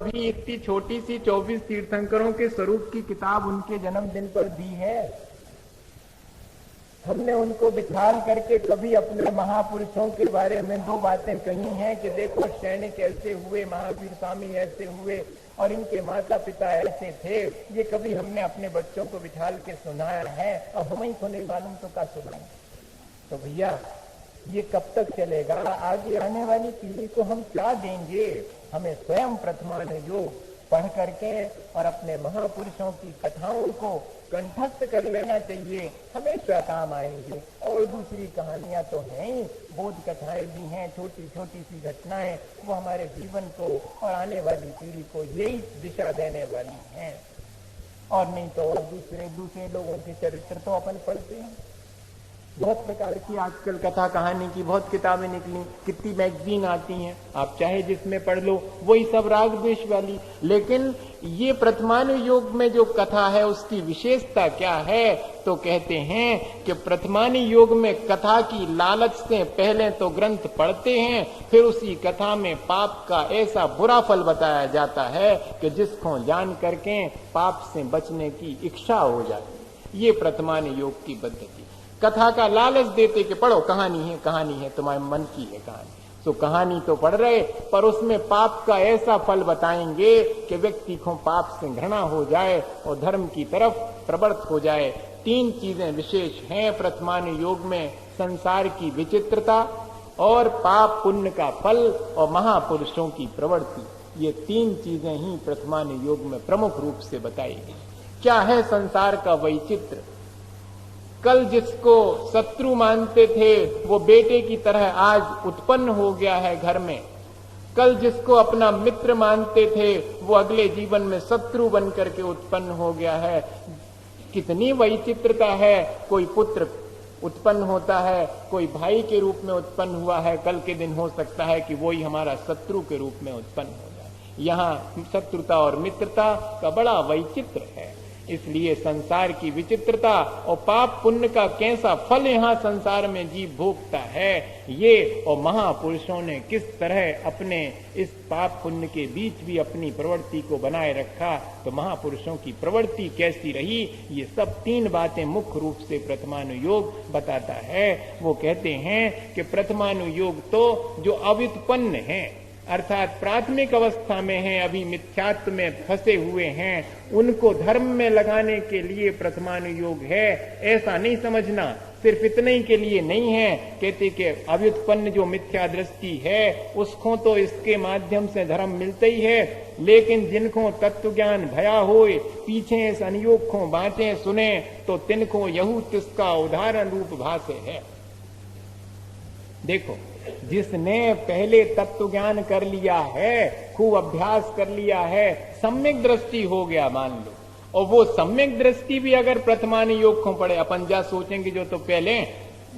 कभी इतनी छोटी सी 24 तीर्थंकरों के स्वरूप की किताब उनके जन्मदिन पर दी है? हमने उनको बिठाल करके कभी अपने महापुरुषों के बारे में दो बातें कही हैं कि देखो सैनिक ऐसे हुए, महावीर स्वामी ऐसे हुए और इनके माता पिता ऐसे थे? ये कभी हमने अपने बच्चों को बिठाल के सुनाया है? और हम ही सुने मालूम तो क्या सुनाएं? तो भैया ये कब तक चलेगा? आगे आने वाली पीढ़ी को हम क्या देंगे? हमें स्वयं प्रथमान योग पढ़ करके और अपने महापुरुषों की कथाओं को कंठस्थ कर लेना चाहिए, हमेशा काम आएंगे। और दूसरी कहानियां तो हैं ही, बोध कथाएं भी हैं, छोटी छोटी सी घटनाएं, वो हमारे जीवन को और आने वाली पीढ़ी को यही दिशा देने वाली हैं। और नहीं तो और दूसरे लोगों के चरित्र तो अपन पढ़ते हैं। बहुत प्रकार की आजकल कथा कहानी की बहुत किताबें निकली, कितनी मैगजीन आती हैं, आप चाहे जिसमें पढ़ लो वही सब राग द्वेष वाली। लेकिन ये प्रथमानुयोग में जो कथा है उसकी विशेषता क्या है? तो कहते हैं कि प्रथमानुयोग में कथा की लालच से पहले तो ग्रंथ पढ़ते हैं, फिर उसी कथा में पाप का ऐसा बुरा फल बताया जाता है कि जिसको जान करके पाप से बचने की इच्छा हो जाती। ये प्रथमानुयोग की पद्धति। कथा का लालच देते कि पढ़ो, कहानी है, तुम्हारे मन की है कहानी, तो कहानी तो पढ़ रहे पर उसमें पाप का ऐसा फल बताएंगे कि व्यक्ति को पाप से घृणा हो जाए और धर्म की तरफ प्रवृत्त हो जाए। 3 चीजें विशेष हैं प्रथमानुयोग में: संसार की विचित्रता और पाप पुण्य का फल और महापुरुषों की प्रवृत्ति। ये 3 चीजें ही प्रथमानुयोग में प्रमुख रूप से बताई गई। क्या है संसार का वैचित्र? कल जिसको शत्रु मानते थे वो बेटे की तरह आज उत्पन्न हो गया है घर में। कल जिसको अपना मित्र मानते थे वो अगले जीवन में शत्रु बन करके उत्पन्न हो गया है। कितनी वैचित्रता है! कोई पुत्र उत्पन्न होता है, कोई भाई के रूप में उत्पन्न हुआ है, कल के दिन हो सकता है कि वही हमारा शत्रु के रूप में उत्पन्न हो जाए। यहाँ शत्रुता और मित्रता का बड़ा वैचित्र है। इसलिए संसार की विचित्रता और पाप पुण्य का कैसा फल यहाँ संसार में जीव भोगता है, ये और महापुरुषों ने किस तरह अपने इस पाप पुण्य के बीच भी अपनी प्रवृत्ति को बनाए रखा, तो महापुरुषों की प्रवृत्ति कैसी रही, ये सब 3 बातें मुख्य रूप से प्रथमानुयोग बताता है। वो कहते हैं कि प्रथमानुयोग तो जो अव्युत्पन्न है, अर्थात प्राथमिक अवस्था में हैं, अभी मिथ्यात्व में फंसे हुए हैं, उनको धर्म में लगाने के लिए प्रथमानुयोग है, ऐसा नहीं समझना। सिर्फ इतने ही के लिए नहीं है। कहते कि अव्युत्पन्न जो मिथ्या दृष्टि है उसको तो इसके माध्यम से धर्म मिलता ही है, लेकिन जिनको तत्व ज्ञान भया होए, पीछे इस अनुयोग को बातें सुने, तो तिनको यहू तिसका उदाहरण रूप भाषे है। देखो, जिसने पहले तत्व ज्ञान कर लिया है, खूब अभ्यास कर लिया है, सम्यक दृष्टि हो गया मान लो, और वो सम्यक दृष्टि भी अगर प्रथमानुयोग को पढ़े, अपन जा सोचेंगे जो तो पहले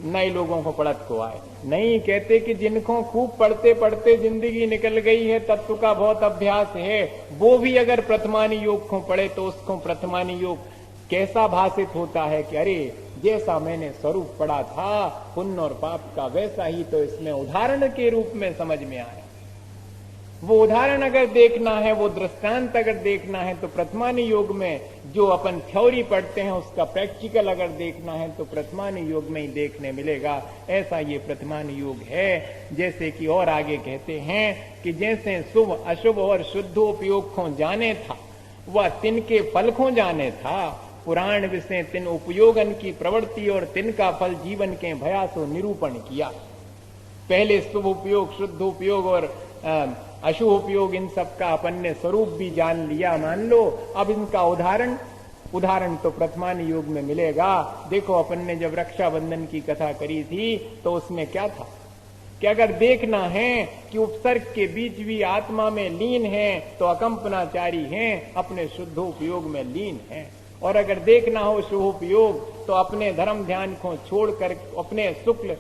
नए लोगों को पढ़त को आए। नहीं, कहते कि जिनको खूब पढ़ते पढ़ते जिंदगी निकल गई है, तत्व का बहुत अभ्यास है, वो भी अगर प्रथमानुयोग को पढ़े तो उसको प्रथमानुयोग कैसा भाषित होता है कि अरे जैसा मैंने स्वरूप पढ़ा था पुण्य और पाप का, वैसा ही तो इसमें उदाहरण के रूप में समझ में आया। वो उदाहरण अगर देखना है, वो दृष्टांत अगर देखना है, तो प्रथमानुयोग में जो अपन थ्योरी पढ़ते हैं उसका प्रैक्टिकल अगर देखना है तो प्रथमानुयोग में ही देखने मिलेगा। ऐसा ये प्रथमानुयोग है। जैसे कि और आगे कहते हैं कि जैसे शुभ अशुभ और शुद्ध उपयोग को जाने था, वह तिनके फल को जाने था। पुराण विषय तिन उपयोगन की प्रवृत्ति और तिनका फल जीवन के भयासो निरूपण किया। पहले शुभ उपयोग, शुद्ध उपयोग और अशुभ उपयोग, इन सब का अपन ने स्वरूप भी जान लिया मान लो। अब इनका उदाहरण तो प्रथमानुयोग में मिलेगा। देखो, अपन ने जब रक्षाबंधन की कथा करी थी तो उसमें क्या था कि अगर देखना है कि उपसर्ग के बीच भी आत्मा में लीन है तो अकंपनाचारी हैं, अपने शुद्ध उपयोग में लीन है। और अगर देखना हो शुभोपयोग तो अपने धर्म ध्यान को छोड़कर, अपने शुक्ल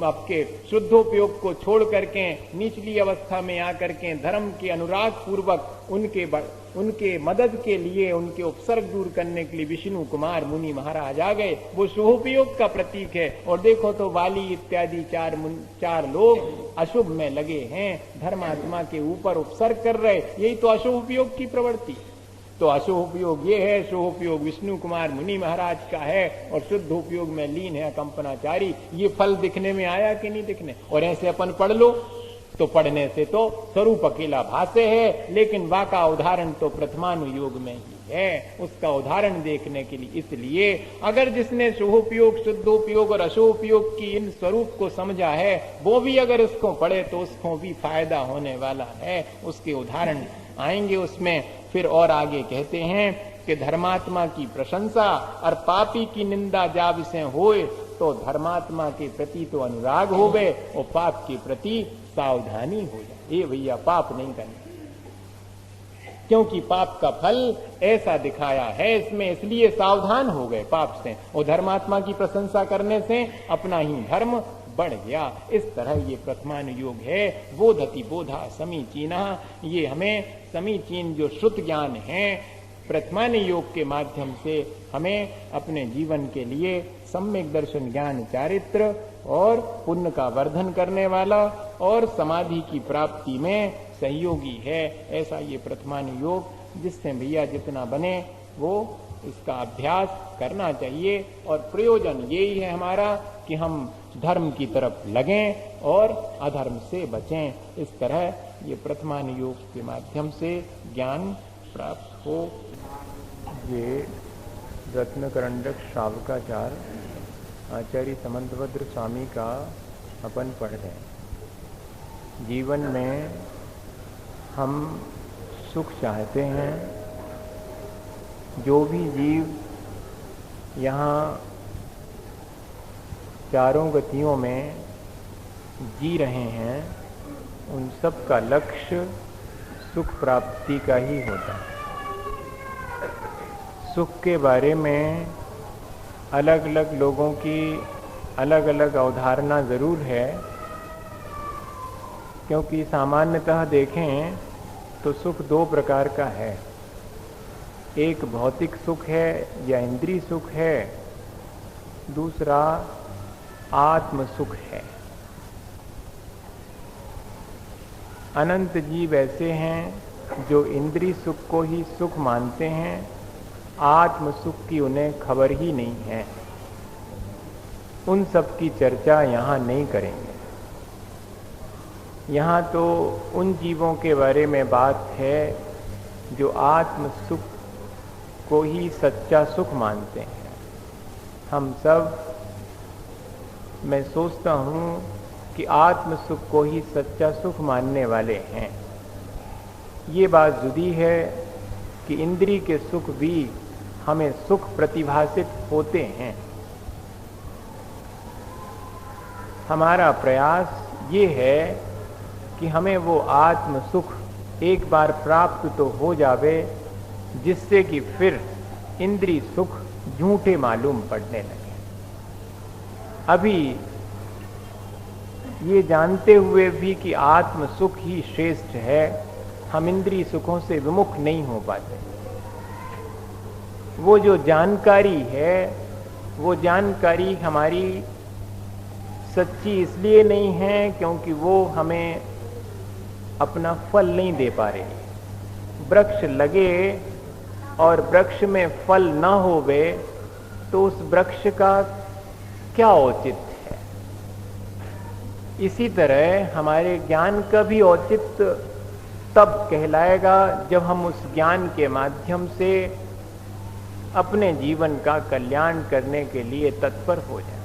आपके शुद्धोपयोग को छोड़ करके निचली अवस्था में आकर के धर्म के अनुराग पूर्वक उनके मदद के लिए, उनके उपसर्ग दूर करने के लिए विष्णु कुमार मुनि महाराज आ गए। वो शुभोपयोग का प्रतीक है। और देखो तो वाली इत्यादि चार लोग अशुभ में लगे हैं, धर्मात्मा के ऊपर उपसर्ग कर रहे, यही तो अशुभोपयोग की प्रवृत्ति। तो अशुभोपयोग ये है, शुभोपयोग विष्णु कुमार मुनि महाराज का है और शुद्धोपयोग में लीन है कंपनाचारी। ये फल दिखने में आया कि नहीं दिखने? और ऐसे अपन पढ़ लो तो पढ़ने से तो स्वरूप अकेला भाष्य है, लेकिन वाका उदाहरण तो प्रथमानुयोग में ही है, उसका उदाहरण देखने के लिए। इसलिए अगर जिसने शुभोपयोग, शुद्धोपयोग और अशुभोपयोग की इन स्वरूप को समझा है, वो भी अगर इसको पढ़े तो उसको भी फायदा होने वाला है। उसके उदाहरण आएंगे उसमें। फिर और आगे कहते हैं कि धर्मात्मा की प्रशंसा और पापी की निंदा जब से होए तो धर्मात्मा के प्रति तो अनुराग हो गए और पाप के प्रति सावधानी हो जाए। ये भैया पाप नहीं करना, क्योंकि पाप का फल ऐसा दिखाया है इसमें, इसलिए सावधान हो गए पाप से। और धर्मात्मा की प्रशंसा करने से अपना ही धर्म बढ़ गया। इस तरह ये प्रथमानुयोग है। बोधति बोधा समीचीना, ये हमें समीचीन जो श्रुत ज्ञान है प्रथमानुयोग के माध्यम से हमें अपने जीवन के लिए सम्यक दर्शन, ज्ञान, चारित्र और पुण्य का वर्धन करने वाला और समाधि की प्राप्ति में सहयोगी है। ऐसा ये प्रथमानुयोग, जिससे भैया जितना बने वो इसका अभ्यास करना चाहिए। और प्रयोजन यही है हमारा कि हम धर्म की तरफ लगें और अधर्म से बचें। इस तरह ये प्रथमानुयोग के माध्यम से ज्ञान प्राप्त हो। ये रत्नकरंडक श्रावकाचार आचार्य समंतभद्र स्वामी का अपन पढ़ रहे हैं। जीवन में हम सुख चाहते हैं। जो भी जीव यहाँ चारों गतियों में जी रहे हैं, उन सब का लक्ष्य सुख प्राप्ति का ही होता है। सुख के बारे में अलग अलग लोगों की अलग अलग अवधारणा जरूर है, क्योंकि सामान्यतः देखें तो सुख दो प्रकार का है। एक भौतिक सुख है या इंद्रिय सुख है, दूसरा आत्म सुख है। अनंत जीव ऐसे हैं जो इंद्रिय सुख को ही सुख मानते हैं, आत्म सुख की उन्हें खबर ही नहीं है। उन सब की चर्चा यहाँ नहीं करेंगे। यहाँ तो उन जीवों के बारे में बात है जो आत्म सुख को ही सच्चा सुख मानते हैं। हम सब, मैं सोचता हूँ कि आत्म सुख को ही सच्चा सुख मानने वाले हैं। ये बात जुदी है कि इंद्रिय के सुख भी हमें सुख प्रतिभासित होते हैं। हमारा प्रयास ये है कि हमें वो आत्म सुख एक बार प्राप्त तो हो जावे, जिससे कि फिर इंद्रिय सुख झूठे मालूम पड़ने लगे। अभी ये जानते हुए भी कि आत्म सुख ही श्रेष्ठ है, हम इंद्रिय सुखों से विमुख नहीं हो पाते। वो जो जानकारी है, वो जानकारी हमारी सच्ची इसलिए नहीं है क्योंकि वो हमें अपना फल नहीं दे पा रही। वृक्ष लगे और वृक्ष में फल न होवे तो उस वृक्ष का क्या औचित्य है। इसी तरह हमारे ज्ञान का भी औचित्य तब कहलाएगा जब हम उस ज्ञान के माध्यम से अपने जीवन का कल्याण करने के लिए तत्पर हो जाए।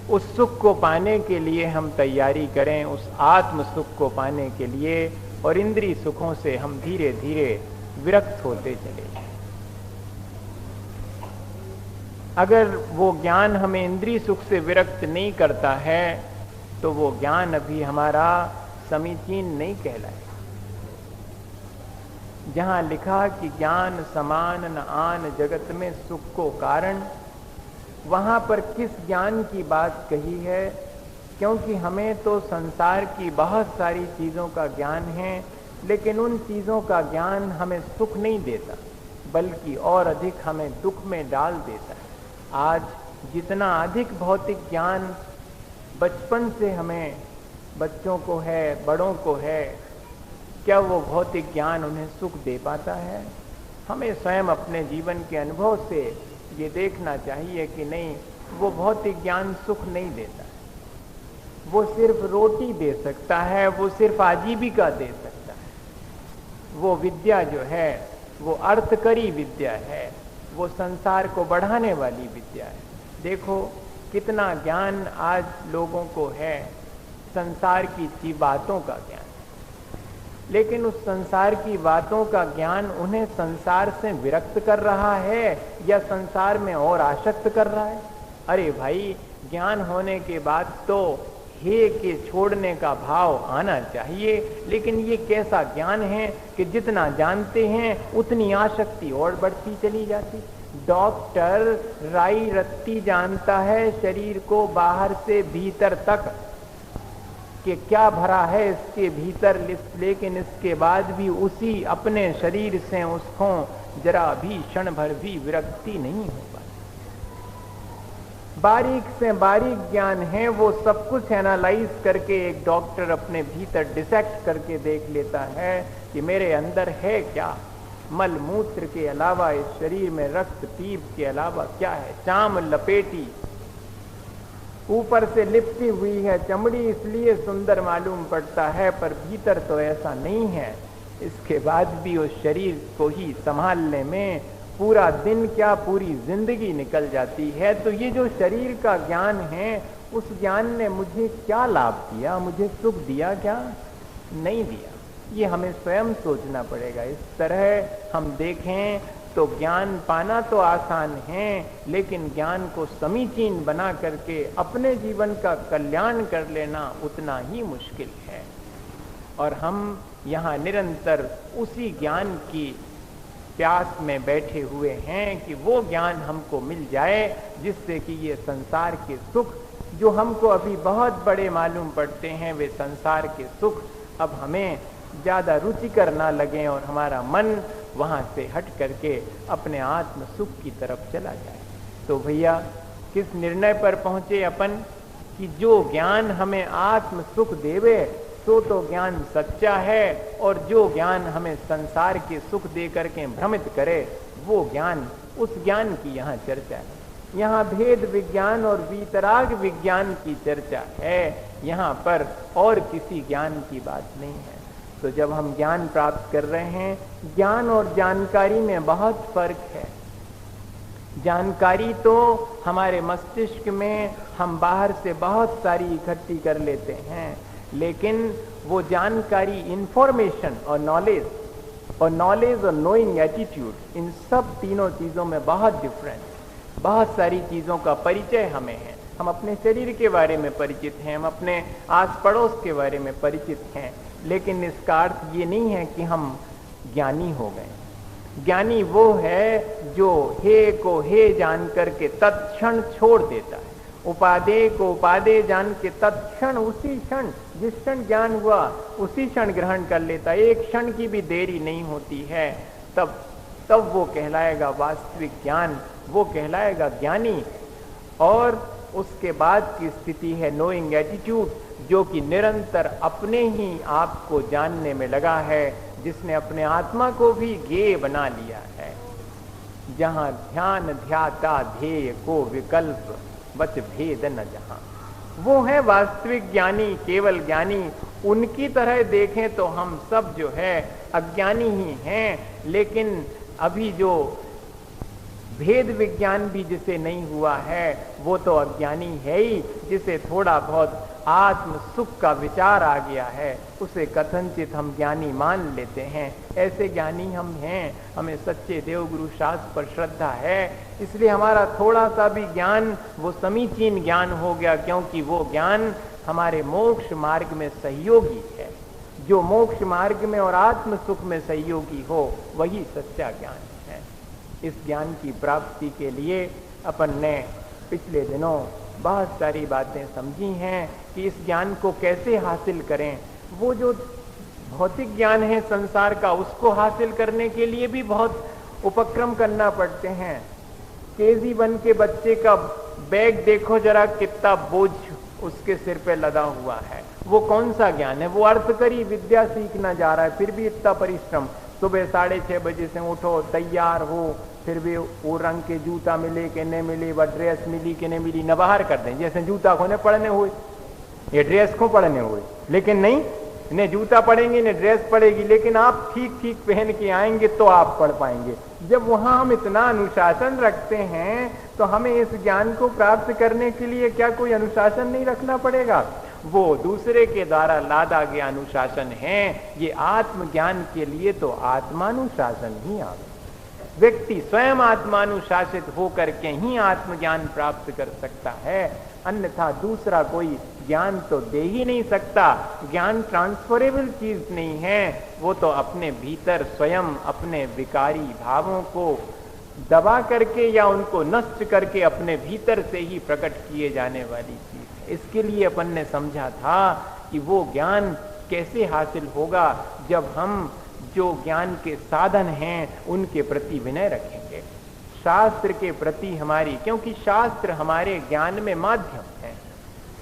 उस सुख को पाने के लिए हम तैयारी करें, उस आत्म सुख को पाने के लिए, और इंद्रिय सुखों से हम धीरे धीरे विरक्त होते चले जाएं। अगर वो ज्ञान हमें इंद्रिय सुख से विरक्त नहीं करता है तो वो ज्ञान अभी हमारा समीचीन नहीं कहलाएगा। जहां लिखा कि ज्ञान समान न आन जगत में सुख को कारण, वहां पर किस ज्ञान की बात कही है? क्योंकि हमें तो संसार की बहुत सारी चीजों का ज्ञान है, लेकिन उन चीजों का ज्ञान हमें सुख नहीं देता, बल्कि और अधिक हमें दुख में डाल देता है। आज जितना अधिक भौतिक ज्ञान बचपन से हमें बच्चों को है, बड़ों को है, क्या वो भौतिक ज्ञान उन्हें सुख दे पाता है? हमें स्वयं अपने जीवन के अनुभव से ये देखना चाहिए कि नहीं, वो भौतिक ज्ञान सुख नहीं देता है। वो सिर्फ रोटी दे सकता है, वो सिर्फ आजीविका दे सकता है। वो विद्या जो है वो अर्थकरी विद्या है, वो संसार को बढ़ाने वाली विद्या है। देखो कितना ज्ञान आज लोगों को है, संसार की बातों का ज्ञान, लेकिन उस संसार की बातों का ज्ञान उन्हें संसार से विरक्त कर रहा है या संसार में और आसक्त कर रहा है? अरे भाई, ज्ञान होने के बाद तो हे के छोड़ने का भाव आना चाहिए, लेकिन ये कैसा ज्ञान है कि जितना जानते हैं उतनी आसक्ति और बढ़ती चली जाती। डॉक्टर राई रत्ती जानता है शरीर को बाहर से भीतर तक कि क्या भरा है इसके भीतर, लेकिन इसके बाद भी उसी अपने शरीर से उसको जरा भी क्षण भर भी विरक्ति नहीं हो पाती। बारीक से बारीक ज्ञान है, वो सब कुछ एनालाइज करके एक डॉक्टर अपने भीतर डिसेक्ट करके देख लेता है कि मेरे अंदर है क्या। मल मूत्र के अलावा इस शरीर में रक्त पीप के अलावा क्या है? चाम लपेटी ऊपर से लिपटी हुई है चमड़ी, इसलिए सुंदर मालूम पड़ता है, पर भीतर तो ऐसा नहीं है। इसके बाद भी उस शरीर को ही संभालने में पूरा दिन क्या पूरी जिंदगी निकल जाती है। तो ये जो शरीर का ज्ञान है, उस ज्ञान ने मुझे क्या लाभ दिया? मुझे सुख दिया क्या? नहीं दिया। ये हमें स्वयं सोचना पड़ेगा। इस तरह हम देखें तो ज्ञान पाना तो आसान है, लेकिन ज्ञान को समीचीन बना करके अपने जीवन का कल्याण कर लेना उतना ही मुश्किल है। और हम यहाँ निरंतर उसी ज्ञान की प्यास में बैठे हुए हैं कि वो ज्ञान हमको मिल जाए, जिससे कि ये संसार के सुख जो हमको अभी बहुत बड़े मालूम पड़ते हैं, वे संसार के सुख अब हमें ज्यादा रुचिकर ना लगे और हमारा मन वहां से हट करके अपने आत्म सुख की तरफ चला जाए। तो भैया, किस निर्णय पर पहुंचे अपन कि जो ज्ञान हमें आत्म सुख देवे सो तो ज्ञान सच्चा है, और जो ज्ञान हमें संसार के सुख दे करके भ्रमित करे वो ज्ञान, उस ज्ञान की यहाँ चर्चा है। यहाँ भेद विज्ञान और वीतराग विज्ञान की चर्चा है, यहाँ पर और किसी ज्ञान की बात नहीं है। तो जब हम ज्ञान प्राप्त कर रहे हैं, ज्ञान और जानकारी में बहुत फर्क है। जानकारी तो हमारे मस्तिष्क में हम बाहर से बहुत सारी इकट्ठी कर लेते हैं, लेकिन वो जानकारी, इंफॉर्मेशन और नॉलेज और नोइंग एटीट्यूड, इन सब तीनों चीजों में बहुत डिफरेंस। बहुत सारी चीजों का परिचय हमें है। हम अपने शरीर के बारे में परिचित हैं, हम अपने आस पड़ोस के बारे में परिचित हैं, लेकिन इसका अर्थ ये नहीं है कि हम ज्ञानी हो गए। ज्ञानी वो है जो हे को हे जान करके तत्क्षण छोड़ देता है, उपादेय को उपादेय जान के तत्क्षण, उसी क्षण, जिस क्षण ज्ञान हुआ उसी क्षण ग्रहण कर लेता है। एक क्षण की भी देरी नहीं होती है। तब वो कहलाएगा वास्तविक ज्ञान, वो कहलाएगा ज्ञानी। और उसके बाद की स्थिति है नोइंग एटीट्यूड, जो कि निरंतर अपने ही आप को जानने में लगा है, जिसने अपने आत्मा को भी ज्ञेय बना लिया है। जहां ध्यान ध्याता ध्येय को विकल्प बच भेद न जहां, वो है वास्तविक ज्ञानी, केवल ज्ञानी। उनकी तरह देखें तो हम सब जो है अज्ञानी ही हैं, लेकिन अभी जो भेद विज्ञान भी जिसे नहीं हुआ है वो तो अज्ञानी है ही। जिसे थोड़ा बहुत आत्म सुख का विचार आ गया है उसे कथनचित हम ज्ञानी मान लेते हैं। ऐसे ज्ञानी हम हैं, हमें सच्चे देवगुरु शास्त्र पर श्रद्धा है, इसलिए हमारा थोड़ा सा भी ज्ञान वो समीचीन ज्ञान हो गया, क्योंकि वो ज्ञान हमारे मोक्ष मार्ग में सहयोगी है। जो मोक्ष मार्ग में और आत्म सुख में सहयोगी हो, वही सच्चा ज्ञान है। इस ज्ञान की प्राप्ति के लिए अपन ने पिछले दिनों बहुत सारी बातें समझी हैं कि इस ज्ञान को कैसे हासिल करें। वो जो भौतिक ज्ञान है संसार का, उसको हासिल करने के लिए भी बहुत उपक्रम करना पड़ते हैं। KG1 के बच्चे का बैग देखो जरा, कितना बोझ उसके सिर पे लदा हुआ है। वो कौन सा ज्ञान है? वो अर्थकरी विद्या सीखना जा रहा है, फिर भी इतना परिश्रम। सुबह 6:30 बजे से उठो, तैयार हो, फिर भी वो रंग के जूता मिले कि नहीं मिले, वह ड्रेस मिली कि नहीं मिली, नबाहर कर दें। जैसे जूता को ने पढ़ने हुए, ये ड्रेस को पढ़ने हुए, लेकिन नहीं, इन्हें जूता पड़ेंगे, इन्हें ड्रेस पड़ेगी, लेकिन आप ठीक ठीक पहन के आएंगे तो आप पढ़ पाएंगे। जब वहां हम इतना अनुशासन रखते हैं तो हमें इस ज्ञान को प्राप्त करने के लिए क्या कोई अनुशासन नहीं रखना पड़ेगा? वो दूसरे के द्वारा लादा गया अनुशासन है। ये आत्मज्ञान के लिए तो आत्मानुशासन ही आवे। व्यक्ति स्वयं आत्मानुशासित होकर के ही आत्मज्ञान प्राप्त कर सकता है, अन्यथा दूसरा कोई ज्ञान तो दे ही नहीं सकता। ज्ञान ट्रांसफरेबल चीज नहीं है, वो तो अपने भीतर स्वयं अपने विकारी भावों को दबा करके या उनको नष्ट करके अपने भीतर से ही प्रकट किए जाने वाली चीज है। इसके लिए अपन ने समझा था कि वो ज्ञान कैसे हासिल होगा, जब हम जो ज्ञान के साधन हैं उनके प्रति विनय रखेंगे, शास्त्र के प्रति हमारी, क्योंकि शास्त्र हमारे ज्ञान में माध्यम है।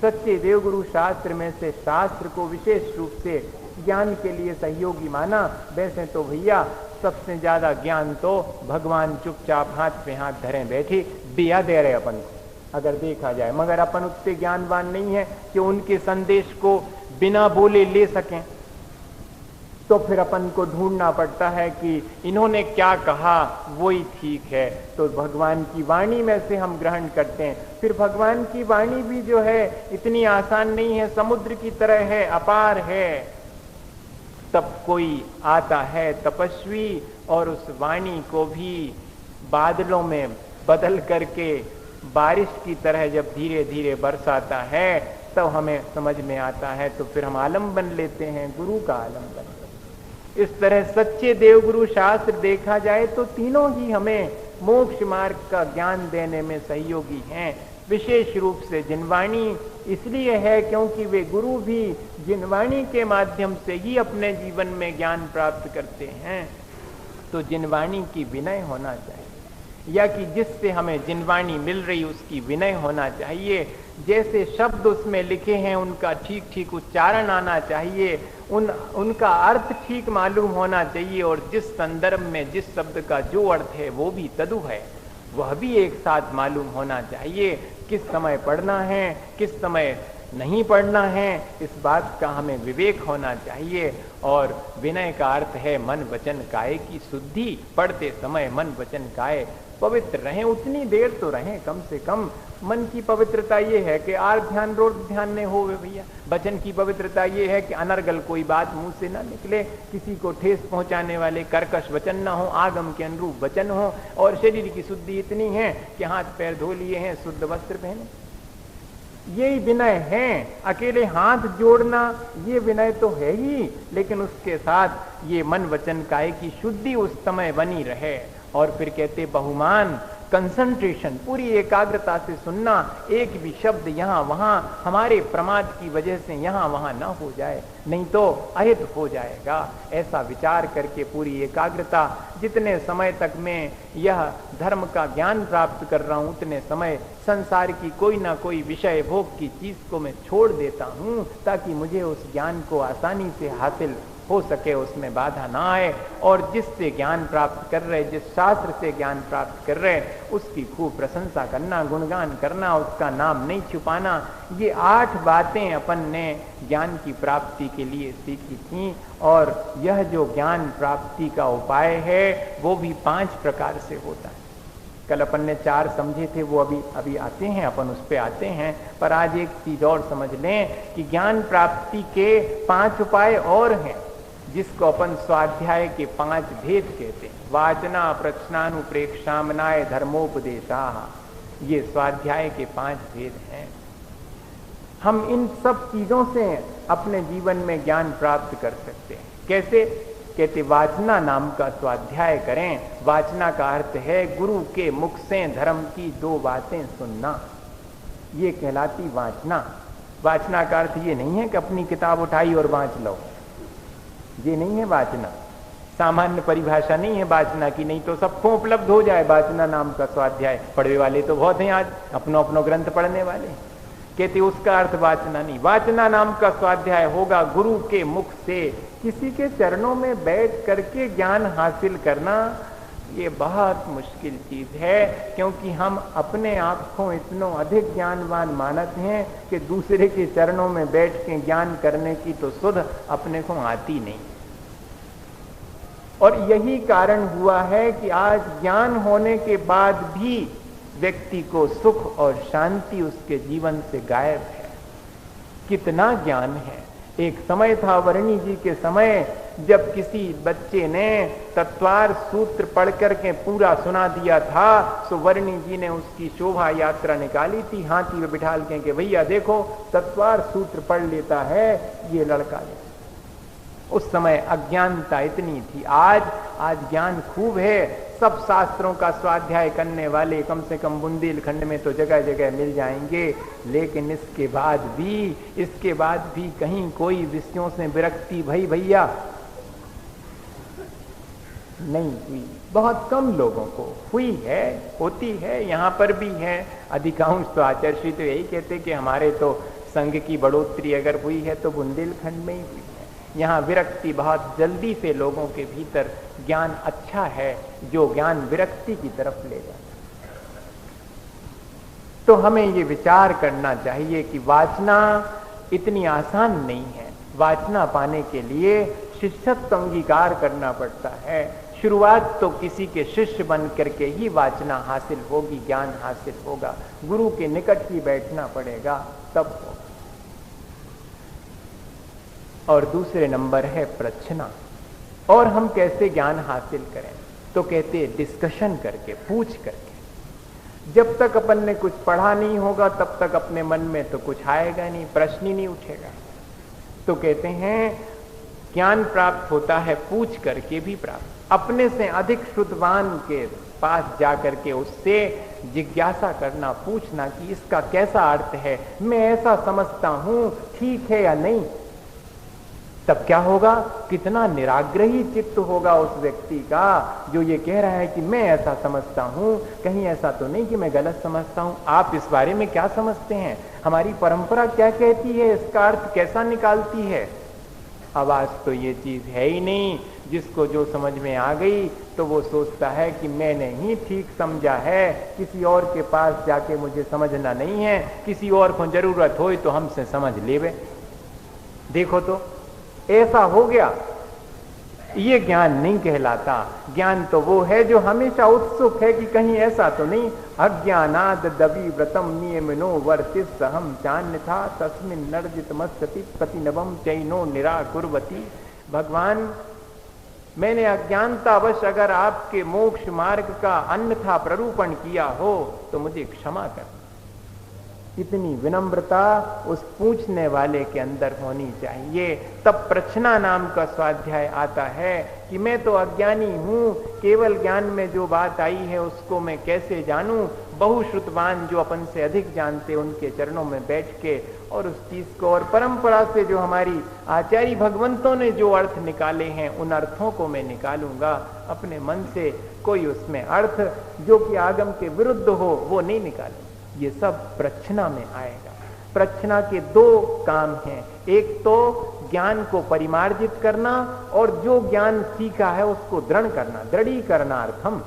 सच्चे देवगुरु शास्त्र में से शास्त्र को विशेष रूप से ज्ञान के लिए सहयोगी माना। वैसे तो भैया सबसे ज्यादा ज्ञान तो भगवान चुपचाप हाथ पे हाथ धरे बैठे दिया दे रहे अपन को, अगर देखा जाए, मगर अपन उतने ज्ञानवान नहीं है कि उनके संदेश को बिना बोले ले सकें। तो फिर अपन को ढूंढना पड़ता है कि इन्होंने क्या कहा वही ठीक है, तो भगवान की वाणी में से हम ग्रहण करते हैं। फिर भगवान की वाणी भी जो है इतनी आसान नहीं है, समुद्र की तरह है, अपार है। तब कोई आता है तपस्वी और उस वाणी को भी बादलों में बदल करके बारिश की तरह जब धीरे धीरे बरसाता है, तब हमें समझ में आता है, तो फिर हम आलम्बन लेते हैं, गुरु का आलम्बन। इस तरह सच्चे देवगुरु शास्त्र देखा जाए तो तीनों ही हमें मोक्ष मार्ग का ज्ञान देने में सहयोगी हैं। विशेष रूप से जिनवाणी इसलिए है क्योंकि वे गुरु भी जिनवाणी के माध्यम से ही अपने जीवन में ज्ञान प्राप्त करते हैं। तो जिनवाणी की विनय होना चाहिए, या कि जिससे हमें जिनवाणी मिल रही उसकी विनय होना चाहिए। जैसे शब्द उसमें लिखे हैं उनका ठीक ठीक उच्चारण आना चाहिए, उनका अर्थ ठीक मालूम होना चाहिए, और जिस संदर्भ में जिस शब्द का जो अर्थ है वो भी तदु है, वह भी एक साथ मालूम होना चाहिए। किस समय पढ़ना है, किस समय नहीं पढ़ना है, इस बात का हमें विवेक होना चाहिए। और विनय का अर्थ है मन वचन काय की शुद्धि। पढ़ते समय मन वचन काय पवित्र रहें, उतनी देर तो रहें कम से कम। मन की पवित्रता ये है कि आर ध्यान रोज ध्यान नहीं हो भैया। वचन की पवित्रता ये है कि अनर्गल कोई बात मुंह से ना निकले, किसी को ठेस पहुंचाने वाले कर्कश वचन ना हो, आगम के अनुरूप वचन हो। और शरीर की शुद्धि इतनी है कि हाथ पैर धो लिए हैं, शुद्ध वस्त्र पहने, यही विनय है। अकेले हाथ जोड़ना ये विनय तो है ही, लेकिन उसके साथ ये मन वचन काय की शुद्धि उस समय बनी रहे। और फिर कहते बहुमान, कंसंट्रेशन, पूरी एकाग्रता से सुनना, एक भी शब्द यहाँ वहाँ हमारे प्रमाद की वजह से यहाँ वहाँ ना हो जाए, नहीं तो अहित हो जाएगा। ऐसा विचार करके पूरी एकाग्रता, जितने समय तक मैं यह धर्म का ज्ञान प्राप्त कर रहा हूँ उतने समय संसार की कोई ना कोई विषय भोग की चीज को मैं छोड़ देता हूँ, ताकि मुझे उस ज्ञान को आसानी से हासिल हो सके, उसमें बाधा ना आए। और जिससे ज्ञान प्राप्त कर रहे, जिस शास्त्र से ज्ञान प्राप्त कर रहे, उसकी खूब प्रशंसा करना, गुणगान करना, उसका नाम नहीं छुपाना। ये 8 बातें अपन ने ज्ञान की प्राप्ति के लिए सीखी थी। और यह जो ज्ञान प्राप्ति का उपाय है वो भी 5 प्रकार से होता है। कल अपन ने 4 समझे थे, वो अभी आते हैं, अपन उस पे आते हैं। पर आज एक चीज और समझ लें कि ज्ञान प्राप्ति के 5 उपाय और हैं, जिसको अपन स्वाध्याय के 5 भेद कहते हैं। वाचना, प्रश्नानुप्रेक्षामनाय, धर्मोपदेशा, ये स्वाध्याय के 5 भेद हैं। हम इन सब चीजों से अपने जीवन में ज्ञान प्राप्त कर सकते हैं। कैसे? कहते वाचना नाम का स्वाध्याय करें। वाचना का अर्थ है गुरु के मुख से धर्म की 2 बातें सुनना, ये कहलाती वाचना। वाचना का अर्थ ये नहीं है कि अपनी किताब उठाई और वांच लो, ये नहीं है वाचना। सामान्य परिभाषा नहीं है वाचना की, नहीं तो सबको उपलब्ध हो जाए वाचना नाम का स्वाध्याय। पढ़ने वाले तो बहुत हैं आज, अपनो अपनो ग्रंथ पढ़ने वाले। कहते उसका अर्थ वाचना नहीं। वाचना नाम का स्वाध्याय होगा गुरु के मुख से किसी के चरणों में बैठ करके ज्ञान हासिल करना। ये बहुत मुश्किल चीज है, क्योंकि हम अपने आप को इतना अधिक ज्ञानवान मानते हैं कि दूसरे के चरणों में बैठ के ज्ञान करने की तो सुध अपने को आती नहीं। और यही कारण हुआ है कि आज ज्ञान होने के बाद भी व्यक्ति को सुख और शांति उसके जीवन से गायब है। कितना ज्ञान है। एक समय था वर्णी जी के समय, जब किसी बच्चे ने तत्वार सूत्र पढ़ करके पूरा सुना दिया था, तो वर्णी जी ने उसकी शोभा यात्रा निकाली थी, हाथी में बिठा के भैया देखो तत्वार सूत्र पढ़ लेता है ये लड़का। उस समय अज्ञानता इतनी थी। आज ज्ञान खूब है। सब शास्त्रों का स्वाध्याय करने वाले कम से कम बुंदेलखंड में तो जगह जगह मिल जाएंगे, लेकिन इसके बाद भी कहीं कोई विषयों से विरक्ति भैया नहीं हुई। बहुत कम लोगों को हुई है, होती है, यहाँ पर भी है। अधिकांश तो आचार्य तो यही कहते कि हमारे तो संघ की बढ़ोतरी अगर हुई है तो बुंदेलखंड में ही हुई है। यहाँ विरक्ति बहुत जल्दी से लोगों के भीतर, ज्ञान अच्छा है जो ज्ञान विरक्ति की तरफ ले जाता है। तो हमें ये विचार करना चाहिए कि वाचना इतनी आसान नहीं है। वाचना पाने के लिए शिष्यत्व अंगीकार करना पड़ता है। शुरुआत तो किसी के शिष्य बन करके ही वाचना हासिल होगी, ज्ञान हासिल होगा। गुरु के निकट ही बैठना पड़ेगा, तब होगा। और दूसरे नंबर है प्रश्ना। और हम कैसे ज्ञान हासिल करें? तो कहते डिस्कशन करके, पूछ करके। जब तक अपन ने कुछ पढ़ा नहीं होगा तब तक अपने मन में तो कुछ आएगा नहीं, प्रश्न ही नहीं उठेगा। तो कहते हैं ज्ञान प्राप्त होता है पूछ करके भी प्राप्त। अपने से अधिक श्रुतवान के पास जाकर के उससे जिज्ञासा करना, पूछना कि इसका कैसा अर्थ है, मैं ऐसा समझता हूं, ठीक है या नहीं। तब क्या होगा? कितना निराग्रही चित्त होगा उस व्यक्ति का जो ये कह रहा है कि मैं ऐसा समझता हूं, कहीं ऐसा तो नहीं कि मैं गलत समझता हूं। आप इस बारे में क्या समझते हैं? हमारी परंपरा क्या कहती है? इसका अर्थ कैसा निकालती है? आवाज तो ये चीज है ही नहीं। जिसको जो समझ में आ गई तो वो सोचता है कि मैंने ही ठीक समझा है, किसी और के पास जाके मुझे समझना नहीं है, किसी और को जरूरत हो तो हमसे समझ लेवे। देखो तो ऐसा हो गया। ये ज्ञान नहीं कहलाता। ज्ञान तो वो है जो हमेशा उत्सुक है कि कहीं ऐसा तो नहीं। अज्ञानाद दबी व्रतम नियमनो वर्तिस सहम चान्य था तस्मिन नर्जित मस्ति प्रतिनवम चैनो निराकुर्वती। भगवान, मैंने अज्ञानतावश अगर आपके मोक्ष मार्ग का अन्यथा प्ररूपण किया हो तो मुझे क्षमा कर। इतनी विनम्रता उस पूछने वाले के अंदर होनी चाहिए। तब प्रश्ना नाम का स्वाध्याय आता है कि मैं तो अज्ञानी हूं, केवल ज्ञान में जो बात आई है उसको मैं कैसे जानूं। बहुश्रुतवान जो अपन से अधिक जानते उनके चरणों में बैठ के और उस चीज को, और परंपरा से जो हमारी आचार्य भगवंतों ने जो अर्थ निकाले हैं उन अर्थों को मैं निकालूंगा। अपने मन से कोई उसमें अर्थ जो कि आगम के विरुद्ध हो वो नहीं निकालूंगा। ये सब प्रश्ना में आएगा। प्रश्ना के 2 काम हैं। एक तो ज्ञान को परिमार्जित करना और जो ज्ञान सीखा है उसको दृढ़ करना, दृढ़ीकरणार्थम।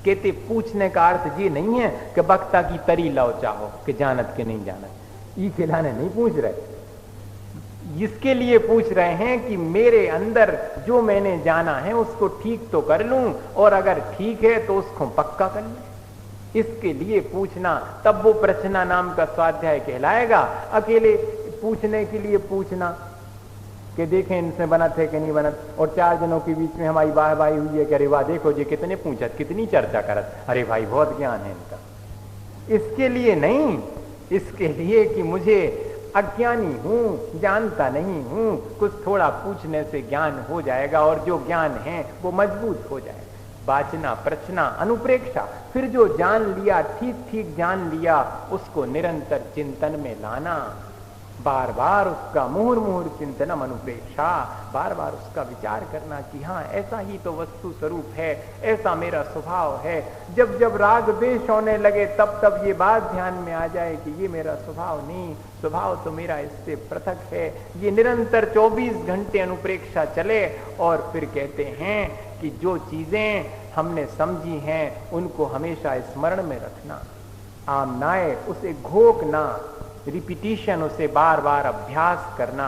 कहते पूछने का अर्थ ये नहीं है कि वक्ता की तरी लाओ चाहो कि जानत के नहीं जानत, ये खिलाने नहीं पूछ रहे। इसके लिए पूछ रहे हैं कि मेरे अंदर जो मैंने जाना है उसको ठीक तो कर लूं, और अगर ठीक है तो उसको पक्का कर लूं। इसके लिए पूछना, तब वो प्रश्ना नाम का स्वाध्याय कहलाएगा। अकेले पूछने के लिए पूछना कि देखें इनसे बनत है कि नहीं बनत, और 4 जनों के बीच में हमारी वाहवाही हुई है कि अरे वाह देखो जी कितने पूछत, कितनी चर्चा करत, अरे भाई बहुत ज्ञान है इनका। इसके लिए नहीं, इसके लिए कि मुझे अज्ञानी हूं, जानता नहीं हूं, कुछ थोड़ा पूछने से ज्ञान हो जाएगा और जो ज्ञान है वो मजबूत हो जाएगा। वाचना, प्रश्ना, अनुप्रेक्षा, फिर जो जान लिया, ठीक ठीक जान लिया, उसको निरंतर चिंतन में लाना, बार बार उसका मुहुर मुहुर चिंतनम अनुप्रेक्षा, बार बार उसका विचार करना कि हाँ ऐसा ही तो वस्तु स्वरूप है, ऐसा मेरा स्वभाव है। जब जब राग द्वेष होने लगे तब तब ये बात ध्यान में आ जाए कि ये मेरा स्वभाव नहीं, स्वभाव तो मेरा इससे पृथक है। ये निरंतर 24 घंटे अनुप्रेक्षा चले और फिर कहते हैं कि जो चीजें हमने समझी हैं उनको हमेशा स्मरण में रखना, आमनाए उसे घोकना, रिपीटिशन, उसे बार बार अभ्यास करना।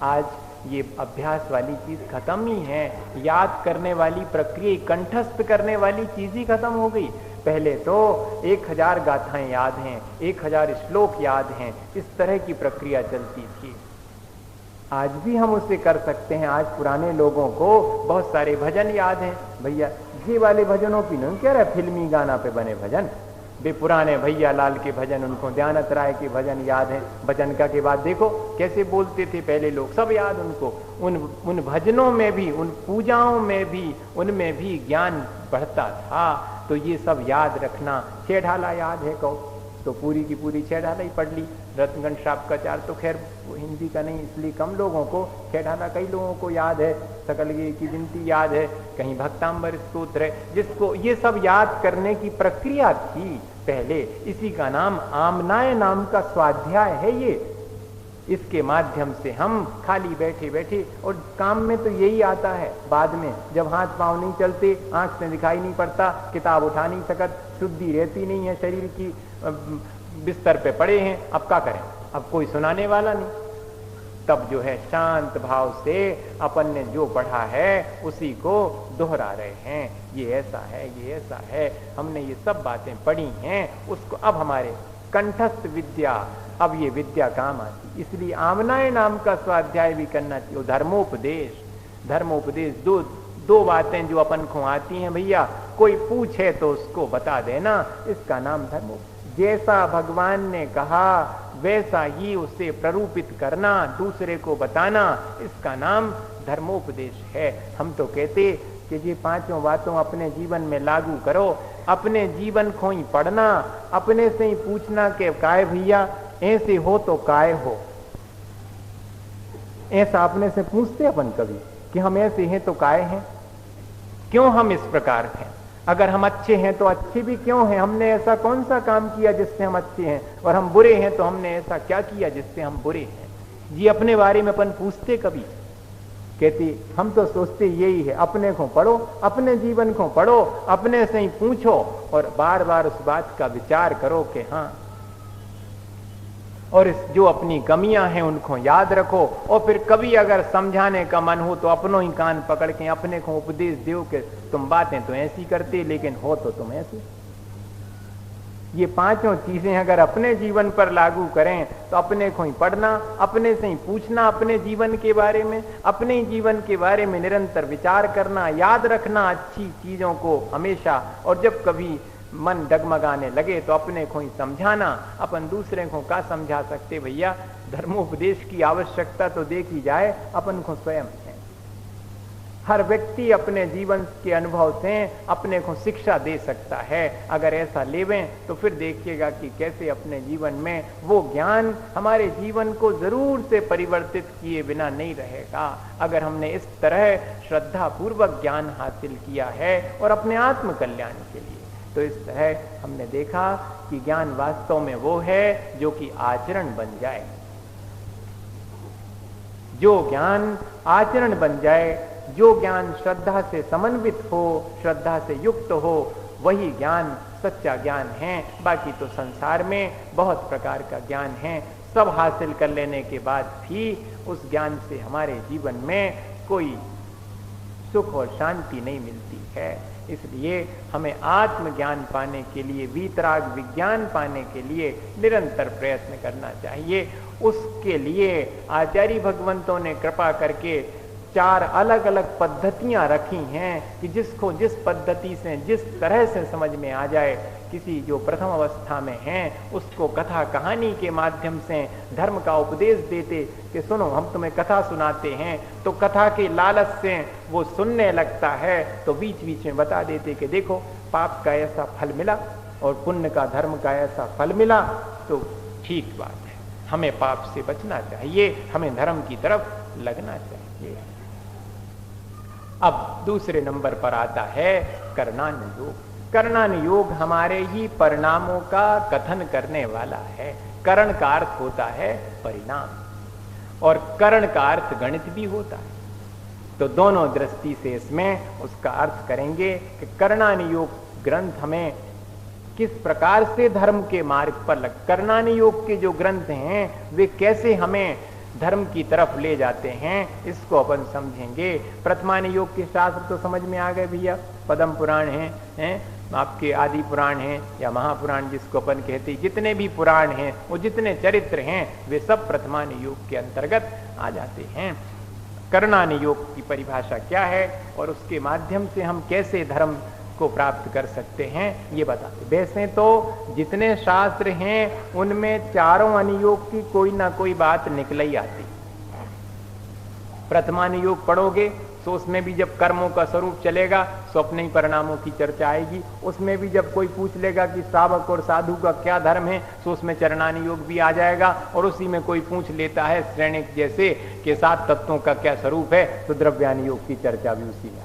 आज ये अभ्यास वाली चीज खत्म ही है, याद करने वाली प्रक्रिया, कंठस्थ करने वाली चीज ही खत्म हो गई। पहले तो 1000 गाथाएं याद हैं, 1000 श्लोक याद हैं, इस तरह की प्रक्रिया चलती थी। आज भी हम उसे कर सकते हैं। आज पुराने लोगों को बहुत सारे भजन याद हैं। भैया ये वाले भजनों की नहीं कह रहा, फिल्मी गाना पे बने भजन, वे पुराने भैया लाल के भजन, उनको दयानंद राय के भजन याद हैं। भजन का के बाद देखो कैसे बोलते थे पहले लोग, सब याद उनको। उन भजनों में भी, उन पूजाओं में भी, उनमें भी ज्ञान बढ़ता था। तो ये सब याद रखना। छह ढाला याद है कहो तो पूरी की पूरी छह ढाला ही पढ़ ली। रत्नगंज शापकाचार तो खैर हिंदी का नहीं, इसलिए कम लोगों को, छह ढाला कई लोगों को याद है। सकलगे की विनती याद है, कहीं भक्तांबर स्तोत्र है, जिसको ये सब याद करने की प्रक्रिया थी पहले। इसी का नाम आमनाय नाम का स्वाध्याय है ये। इसके माध्यम से हम खाली बैठे बैठे, और काम में तो यही आता है बाद में, जब हाथ पांव नहीं चलते, आंख से दिखाई नहीं पड़ता, किताब उठा नहीं सकत, शुद्धि रहती नहीं है शरीर की, बिस्तर पे पड़े हैं, अब क्या करें, अब कोई सुनाने वाला नहीं। तब जो है शांत भाव से अपन ने जो पढ़ा है उसी को दोहरा रहे हैं। ये ऐसा है, ये ऐसा है, हमने ये सब बातें पढ़ी हैं, उसको अब हमारे कंठस्थ विद्या, अब ये विद्या काम आती। इसलिए आमनाय नाम का स्वाध्याय भी करना चाहिए। धर्मोपदेश, धर्मोपदेश, दो बातें जो अपन को आती हैं भैया, कोई पूछे तो उसको बता देना, इसका नाम धर्मोपदेश। जैसा भगवान ने कहा वैसा ही उसे प्ररूपित करना, दूसरे को बताना, इसका नाम धर्मोपदेश है। हम तो कहते कि ये पांचों बातों अपने जीवन में लागू करो। अपने जीवन को ही पढ़ना, अपने से ही पूछना कि काय भैया ऐसे हो तो काय हो। ऐसा अपने से पूछते अपन कभी कि हम ऐसे हैं तो काय हैं, क्यों हम इस प्रकार हैं? अगर हम अच्छे हैं तो अच्छे भी क्यों हैं? हमने ऐसा कौन सा काम किया जिससे हम अच्छे हैं? और हम बुरे हैं तो हमने ऐसा क्या किया जिससे हम बुरे हैं? जी अपने बारे में अपन पूछते कभी? कहती हम तो सोचते यही है, अपने को पढ़ो, अपने जीवन को पढ़ो, अपने से ही पूछो और बार बार उस बात का विचार करो कि हाँ, और इस जो अपनी कमियां हैं उनको याद रखो। और फिर कभी अगर समझाने का मन हो तो अपनों ही कान पकड़ के अपने को उपदेश दो कि तुम बातें तो ऐसी करते लेकिन हो तो तुम ऐसी। ये पांचों चीजें अगर अपने जीवन पर लागू करें तो अपने को ही पढ़ना, अपने से ही पूछना, अपने जीवन के बारे में, अपने ही जीवन के बारे में निरंतर विचार करना, याद रखना अच्छी चीजों को हमेशा। और जब कभी मन डगमगाने लगे तो अपने को ही समझाना। अपन दूसरे को क्या समझा सकते भैया? धर्मोपदेश की आवश्यकता तो देखी जाए अपन को स्वयं है। हर व्यक्ति अपने जीवन के अनुभव से अपने को शिक्षा दे सकता है। अगर ऐसा लेवें तो फिर देखिएगा कि कैसे अपने जीवन में वो ज्ञान हमारे जीवन को जरूर से परिवर्तित किए बिना नहीं रहेगा। अगर हमने इस तरह श्रद्धा पूर्वक ज्ञान हासिल किया है और अपने आत्म कल्याण के लिए, तो इस तरह हमने देखा कि ज्ञान वास्तव में वो है जो कि आचरण बन जाए। जो ज्ञान आचरण बन जाए, जो ज्ञान श्रद्धा से समन्वित हो, श्रद्धा से युक्त हो, वही ज्ञान सच्चा ज्ञान है। बाकी तो संसार में बहुत प्रकार का ज्ञान है, सब हासिल कर लेने के बाद भी उस ज्ञान से हमारे जीवन में कोई सुख और शांति नहीं मिलती है। इसलिए हमें आत्मज्ञान पाने के लिए, वीतराग विज्ञान पाने के लिए निरंतर प्रयत्न करना चाहिए। उसके लिए आचार्य भगवंतों ने कृपा करके 4 अलग अलग पद्धतियां रखी हैं कि जिसको जिस पद्धति से जिस तरह से समझ में आ जाए, किसी जो प्रथम अवस्था में हैं उसको कथा कहानी के माध्यम से धर्म का उपदेश देते कि सुनो हम तुम्हें कथा सुनाते हैं, तो कथा के लालच से वो सुनने लगता है, तो बीच बीच में बता देते कि देखो पाप का ऐसा फल मिला और पुण्य का धर्म का ऐसा फल मिला, तो ठीक बात है, हमें पाप से बचना चाहिए, हमें धर्म की तरफ लगना चाहिए। अब दूसरे नंबर पर आता है कर्णान योग। कर्णान योग हमारे ही परिणामों का कथन करने वाला है। कर्ण का अर्थ होता है परिणाम, और कर्ण का अर्थ गणित भी होता है, तो दोनों दृष्टि से इसमें उसका अर्थ करेंगे कि कर्णान योग ग्रंथ हमें किस प्रकार से धर्म के मार्ग पर कर्णान योग के जो ग्रंथ हैं वे कैसे हमें धर्म की तरफ ले जाते हैं, इसको अपन समझेंगे। प्रथमान योग के शास्त्र तो समझ में आ गए भैया, पद्म पुराण हैं, आपके आदि पुराण हैं या महापुराण जिसको अपन कहते हैं, जितने भी पुराण हैं वो जितने चरित्र हैं वे सब प्रथमान योग के अंतर्गत आ जाते हैं। कर्णान योग की परिभाषा क्या है और उसके माध्यम से हम कैसे धर्म को प्राप्त कर सकते हैं ये बताते। वैसे तो जितने शास्त्र हैं उनमें चारों अनुयोग की कोई ना कोई बात निकल ही आती। प्रथमान योग पढ़ोगे तो उसमें भी जब कर्मों का स्वरूप चलेगा तो अपने ही परिणामों की चर्चा आएगी। उसमें भी जब कोई पूछ लेगा कि श्रावक और साधु का क्या धर्म है तो उसमें चरणान योग भी आ जाएगा। और उसी में कोई पूछ लेता है श्रेणिक जैसे कि 7 तत्वों का क्या स्वरूप है तो द्रव्यान योग की चर्चा भी उसी में।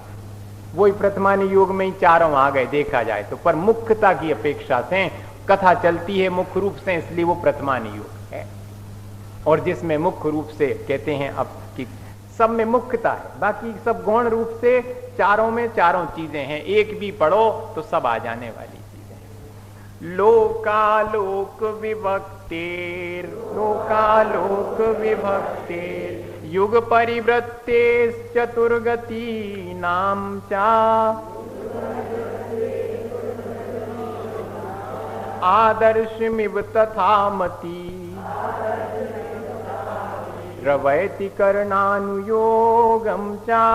वही प्रथमान योग में ही चारों आ गए देखा जाए तो, पर मुख्यता की अपेक्षा से कथा चलती है मुख्य रूप से, इसलिए वो प्रथमान योग है। और जिसमें मुख्य रूप से कहते हैं अब कि सब में मुख्यता है, बाकी सब गौण रूप से चारों में चारों चीजें हैं, एक भी पढ़ो तो सब आ जाने वाली चीजें। लोकालोक विभक्तेर, लोकालोक विभक्तेर युग परिवृत्ते चतुर्गति नाम चा आदर्शमिव तथा मति रवैति कर्णानुयोगम चा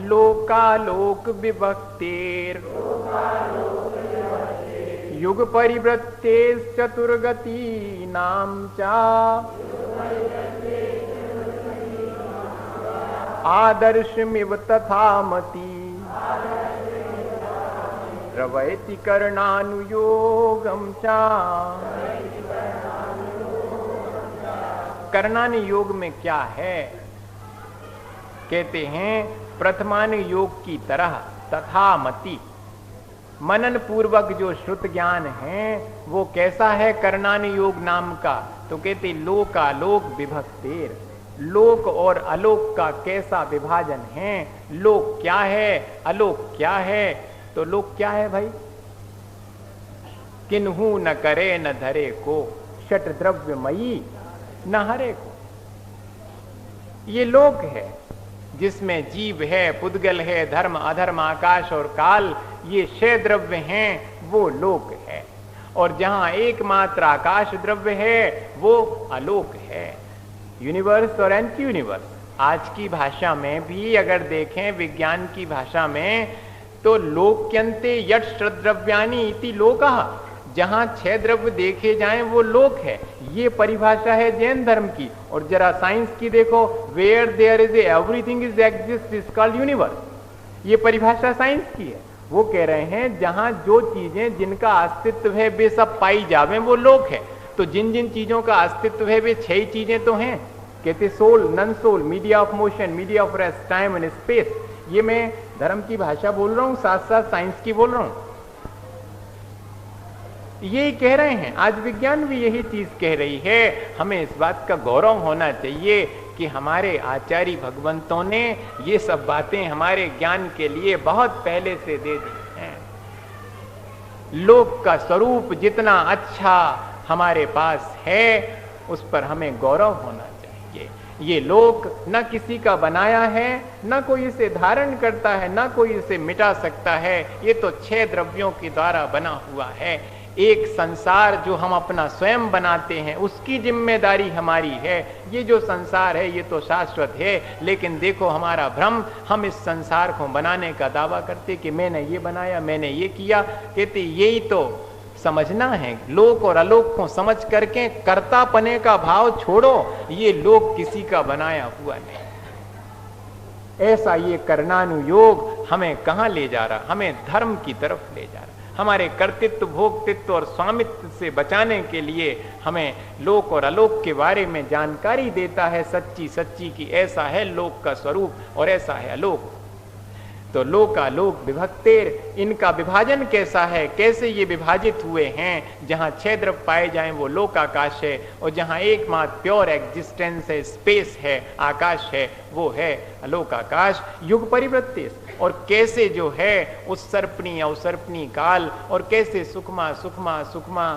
लोकालोक विभक्तेर युग परिवृत्ते चतुर्गति नाम चा आदर्शमिव तथा मति रवैति कर्णानुयोगम चा। कर्णान योग में क्या है? कहते हैं प्रथमान योग की तरह तथा मति, मनन पूर्वक जो श्रुत ज्ञान है वो कैसा है कर्णान योग नाम का? तो कहते लोकालोक विभक्तेर, लोक और अलोक का कैसा विभाजन है। लोक क्या है, अलोक क्या है? तो लोक क्या है भाई? किन्हू न करे न धरे को, षट द्रव्यमयी न हरे को। ये लोक है जिसमें जीव है, पुद्गल है, धर्म अधर्म आकाश और काल, ये 6 द्रव्य हैं, वो लोक है। और जहां एकमात्र आकाश द्रव्य है वो अलोक है, यूनिवर्स और एंटी यूनिवर्स। आज की भाषा में भी अगर देखें, विज्ञान की भाषा में, तो लोक्यंते यत् श्रद्रव्यानि इति लोकः, जहां 6 द्रव्य देखे जाएं वो लोक है। ये परिभाषा है जैन धर्म की। और जरा साइंस की देखो, where there is everything is exist is called universe. ये परिभाषा साइंस की है। वो कह रहे हैं जहां जो चीजें जिनका अस्तित्व है वे सब पाई जावे वो लोक है। तो जिन जिन चीजों का अस्तित्व है वे 6 चीजें तो हैं। कहते soul, non soul, media of motion, media of rest, time and space. ये मैं धर्म की भाषा बोल रहा हूं, साथ साथ साइंस की बोल रहा हूं। यही कह रहे हैं, आज विज्ञान भी यही चीज कह रही है। हमें इस बात का गौरव होना चाहिए कि हमारे आचार्य भगवंतों ने ये सब बातें हमारे ज्ञान के लिए बहुत पहले से दे दी हैं। लोक का स्वरूप जितना अच्छा हमारे पास है उस पर हमें गौरव होना चाहिए। ये लोक न किसी का बनाया है, न कोई इसे धारण करता है, न कोई इसे मिटा सकता है। ये तो 6 द्रव्यों के द्वारा बना हुआ है। एक संसार जो हम अपना स्वयं बनाते हैं उसकी जिम्मेदारी हमारी है। ये जो संसार है ये तो शाश्वत है, लेकिन देखो हमारा भ्रम, हम इस संसार को बनाने का दावा करते कि मैंने ये बनाया, मैंने ये किया। कहते यही तो समझना है, लोक और अलोक को समझ करके कर्तापने का भाव छोड़ो। ये लोक किसी का बनाया हुआ नहीं। ऐसा ये कर्णानुयोग हमें कहां ले जा रहा? हमें धर्म की तरफ ले जा रहा। हमारे कर्तृत्व, भोक्तृत्व और स्वामित्व से बचाने के लिए हमें लोक और अलोक के बारे में जानकारी देता है, सच्ची सच्ची की ऐसा है लोक का स्वरूप और ऐसा है अलोक। तो लोकालोक विभक्तेर, इनका विभाजन कैसा है, कैसे ये विभाजित हुए हैं? जहां 6 द्रव्य पाए जाएं वो लोकाकाश है, और जहां एकमात्र प्योर एग्जिस्टेंस है, स्पेस है, आकाश है, वो है अलोकाकाश। युग परिवृत्ति, और कैसे जो है उत्सर्पणी अवसर्पणी काल, और कैसे सुखमा सुखमा सुखमा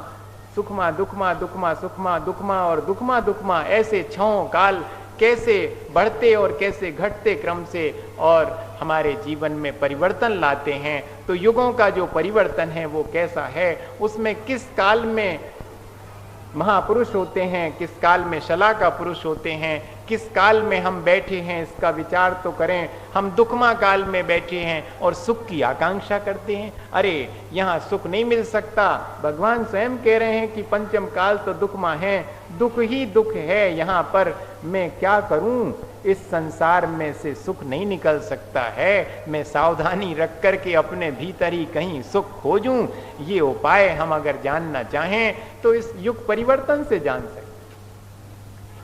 सुखमा दुखमा दुखमा सुखमा दुखमा और दुखमा दुखमा, ऐसे 6 काल कैसे बढ़ते और कैसे घटते क्रम से और हमारे जीवन में परिवर्तन लाते हैं। तो युगों का जो परिवर्तन है वो कैसा है, उसमें किस काल में महापुरुष होते हैं, किस काल में शला का पुरुष होते हैं, किस काल में हम बैठे हैं, इसका विचार तो करें। हम दुखमा काल में बैठे हैं और सुख की आकांक्षा करते हैं। अरे यहाँ सुख नहीं मिल सकता, भगवान स्वयं कह रहे हैं कि पंचम काल तो दुखमा है, दुख ही दुख है यहाँ पर, मैं क्या करूं? इस संसार में से सुख नहीं निकल सकता है, मैं सावधानी रख कर के अपने भीतर ही कहीं सुख खोजूं। ये उपाय हम अगर जानना चाहें तो इस युग परिवर्तन से जान सकते।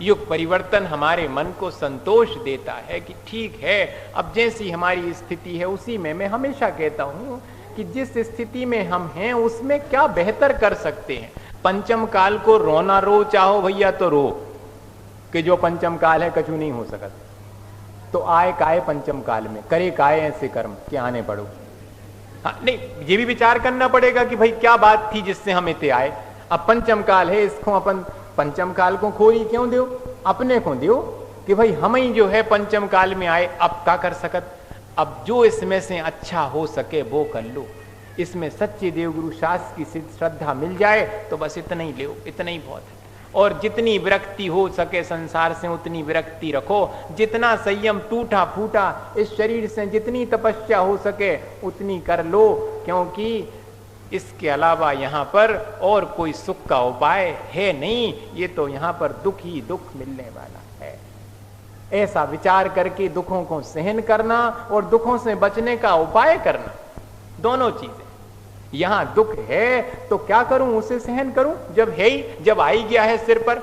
युग परिवर्तन हमारे मन को संतोष देता है कि ठीक है, अब जैसी हमारी स्थिति है उसी में। मैं हमेशा कहता हूं कि जिस स्थिति में हम हैं उसमें क्या बेहतर कर सकते हैं। पंचम काल को रोना रो चाहो भैया तो रो, कि जो पंचम काल है कछु नहीं हो सकता। तो आए काए पंचम काल में, करे काए ऐसे कर्म कि आने पड़ो। हाँ, नहीं, ये भी विचार करना पड़ेगा कि भाई क्या बात थी जिससे हम इतने आए। अब पंचम काल है, इसको अपन पंचम काल को खोई क्यों दो, अपने को दो कि भाई हम ही जो है पंचम काल में आए, अब क्या कर सकत। अब जो इसमें से अच्छा हो सके वो कर लो। इसमें सच्चे देवगुरु शास्त्र की श्रद्धा मिल जाए तो बस इतना ही लो, इतना ही बहुत है। और जितनी विरक्ति हो सके संसार से उतनी विरक्ति रखो, जितना संयम टूटा फूटा इस शरीर से जितनी तपस्या हो सके उतनी कर लो, क्योंकि इसके अलावा यहाँ पर और कोई सुख का उपाय है नहीं। ये तो यहाँ पर दुख ही दुख मिलने वाला है। ऐसा विचार करके दुखों को सहन करना और दुखों से बचने का उपाय करना, दोनों चीजें। यहां दुख है तो क्या करूं, उसे सहन करूं। जब है ही, जब आ ही गया है सिर पर